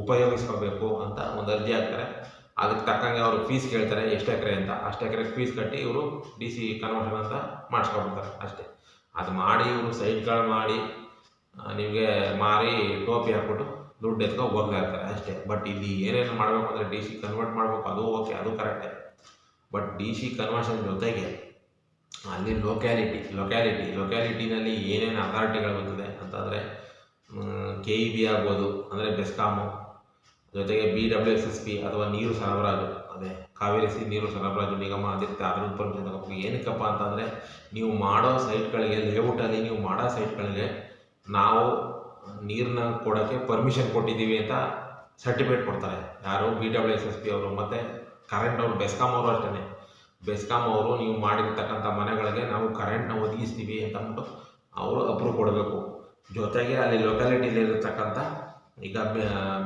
ಉಪಯೋಗಿಸ್ಕೋಬೇಕು ಅಂತ ಒಂದು ಅರ್ಜಿ ಹಾಕ್ತಾರೆ. ಅದಕ್ಕೆ ತಕ್ಕಂಗೆ ಅವರು ಫೀಸ್ ಕೇಳ್ತಾರೆ, ಎಷ್ಟು ಎಕರೆ ಅಂತ. ಅಷ್ಟು ಎಕರೆಗೆ ಫೀಸ್ ಕಟ್ಟಿ ಇವರು ಡಿ ಸಿ ಕನ್ವರ್ಷನ್ ಅಂತ ಮಾಡಿಸ್ಕೊಬಿಡ್ತಾರೆ ಅಷ್ಟೇ. ಅದು ಮಾಡಿ ಇವರು ಸೈಟ್ಗಳು ಮಾಡಿ ನಿಮಗೆ ಮಾರಿ ಟೋಪಿ ಹಾಕ್ಬಿಟ್ಟು ದುಡ್ಡು ಎತ್ಕೊ ಹೋಗ್ತಾ ಇರ್ತಾರೆ ಅಷ್ಟೇ. ಬಟ್ ಇಲ್ಲಿ ಏನೇನು ಮಾಡಬೇಕು ಅಂದರೆ ಡಿ ಸಿ ಕನ್ವರ್ಟ್ ಮಾಡಬೇಕು, ಅದು ಓಕೆ, ಅದು ಕರೆಕ್ಟೇ. ಬಟ್ ಡಿ ಸಿ ಕನ್ವರ್ಷನ್ ಜೊತೆಗೆ ಅಲ್ಲಿ ಲೊಕ್ಯಾಲಿಟಿನಲ್ಲಿ ಏನೇನು ಅಥಾರಿಟಿಗಳು ಬರ್ತದೆ ಅಂತಂದರೆ KEB ಆಗ್ಬೋದು, ಅಂದರೆ ಬೆಸ್ಕಾಮು, ಜೊತೆಗೆ BWSSB ಅಥವಾ ನೀರು ಸರಬರಾಜು, ಅದೇ ಕಾವೇರಿ ನೀರು ಸರಬರಾಜು ನಿಗಮ ಅದಿರುತ್ತೆ, ಅದ್ರ ಪರ್ಮಿಷನ್ ತಗೋಬೇಕು. ಏನಕ್ಕಪ್ಪ ಅಂತಂದರೆ ನೀವು ಮಾಡೋ ಸೈಟ್ಗಳಿಗೆ, ಲೇಔಟಲ್ಲಿ ನೀವು ಮಾಡೋ ಸೈಟ್ಗಳಿಗೆ ನಾವು ನೀರನ್ನ ಕೊಡೋಕ್ಕೆ ಪರ್ಮಿಷನ್ ಕೊಟ್ಟಿದ್ದೀವಿ ಅಂತ ಸರ್ಟಿಫಿಕೇಟ್ ಕೊಡ್ತಾರೆ. ಯಾರು? BWSSB ಅವರು. ಮತ್ತು ಕರೆಂಟ್ ಅವರು, ಬೆಸ್ಕಾಮ್ ಅವರು ಅಷ್ಟೇ. ಬೆಸ್ಕಾಮ್ ಅವರು ನೀವು ಮಾಡಿರ್ತಕ್ಕಂಥ ಮನೆಗಳಿಗೆ ನಾವು ಕರೆಂಟ್ನ ಒದಗಿಸ್ತೀವಿ ಅಂತ ಅಂದ್ಬಿಟ್ಟು ಅವರು ಅಪ್ರೂವ್ ಕೊಡಬೇಕು. ಜೊತೆಗೆ ಅಲ್ಲಿ ಲೊಕ್ಯಾಲಿಟಿಲಿರತಕ್ಕಂಥ ಈಗ